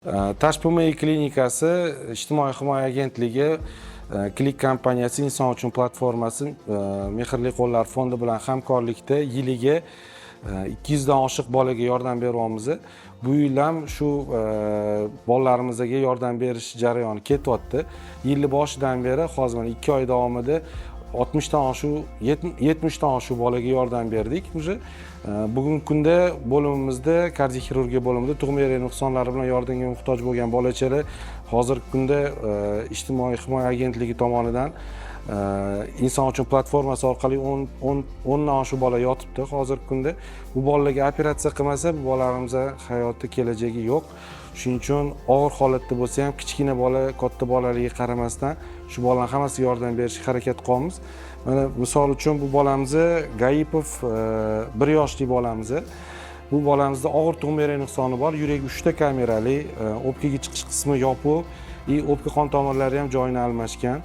Tashpmi klinikasi ijtimoiy himoya agentligi Klik kompaniyasi inson uchun platformasi Mehrli qo'llar fondi bilan hamkorlikda yiliga 200 dan oshiq bolaga yordam beryapmiz. Bu yil ham shu bolalarimizga yordam berish jarayoni ketyapti. Yil boshidan beri hozir mana 2 oy davomida 60 dan oshiq 70 dan oshiq bolaga yordam berdik. Bugungi kunda bo'limimizda kardioxirurgiya bo'limida tug'ma nuqsonlari bilan yordamga muhtoj bo'lgan bolachalar hozirgi kunda ijtimoiy himoya agentligi tomonidan inson uchun platformasi orqali 10 dan oshiq bola yotibdi hozirgi kunda. Bu bolalarga operatsiya qilmasa, bu bolalarimizga hayoti kelajagi yo'q. Shuning uchun og'ir holatda bo'lsa ham kichkina bola, katta bolaligiga qaramasdan shu bolalarning hammasiga yordam berishga harakat qilamiz. Mana misol uchun bu bolamizni Gaipov 1 yoshli bolamiz. Bu bolamizda og'ir tug'ma nuqsoni bor, yuragi 3 ta kamerali, o'pkaga chiqish qismi yopiq, o'pka qon tomirlari ham joyini almashgan.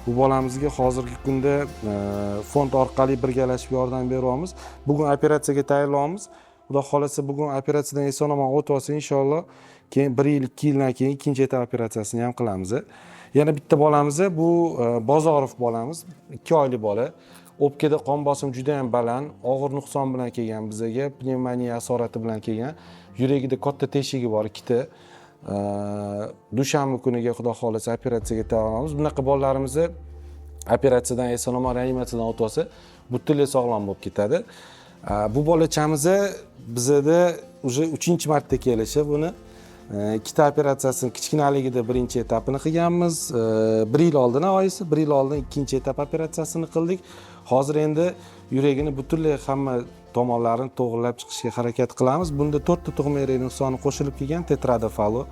Bu bolamizga hozirgi kunda fond orqali birgalashib yordam beryapmiz. Bugun operatsiyaga tayyorlaymiz. Xudo xolasa bugun operatsiyadan eson-omon o'tib olsa inshaalloh keyin 1 yil, 2 yildan keyin ikkinchi etap operatsiyasini ham qilamiz. Yana bitta bolamiz bu Bozorov bolamiz, 2 oylik bola. O'pkada qon bosimi juda ham baland, og'ir nuqson bilan kelgan bizga, pnevmoniya asorati bilan kelgan. Yuragida katta teshigi bor, ikkita. Dushanba kuniga xudo xolasa operatsiyaga tayyorlanamiz. Bunaqa bolalarimizni operatsiyadan eson-omon reanimatsiyadan o'tib olsa, butunlay sog'lom bo'lib ketadi. Bu bolachamiz bizda уже 3-marta kelishi buni. Ikkita operatsiyasini kichkinaligida birinchi etapini qilganmiz. 1 yil oldin oyisi, 1 yil oldin ikkinchi etap operatsiyasini qildik. Hozir endi yuragini butunlay hamma tomonlarini to'g'rilab chiqishga harakat qilamiz. Bunda 4 ta tug'ma nuqsoni qo'shilib kelgan tetradofalo.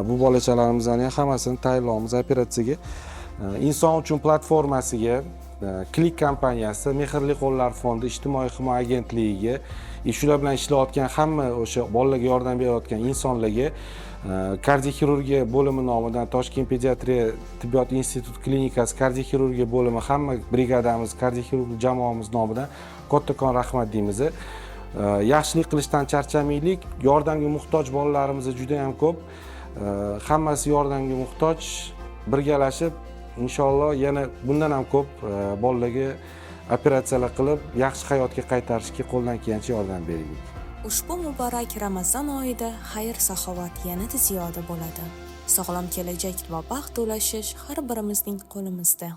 Bu bolachalarimizning hammasini tayyorlaymiz operatsiyaga. Inson uchun platformasiga Klik kompaniyasi, Mehrli qo'llar fondi, ijtimoiy himoya agentligiga, shular bilan ishlayotgan hamma o'sha bolalarga yordam berayotgan insonlarga kardioxirurgiya bo'limi nomidan Toshkent pediatriya tibbiyot instituti klinikasi kardioxirurgiya bo'limi hamma brigadamiz, kardioxirurg jamoamiz nomidan kattakon rahmat deymiz. Yaxshilik qilishdan charchamaylik. Yordamga muhtoj bolalarimiz juda ham ko'p. Hammasi yordamga muhtoj. Birgalashib inshaalloh yana bundan ham ko'p bolalarga operatsiyalar qilib, yaxshi hayotga qaytarishga qo'ldan kelgancha yordam beraylik. Ushbu muborak Ramazon oyida xayr-saxovat yanada ziyoda bo'ladi. Sog'lom kelajak va baxt ulashish har birimizning qo'limizda.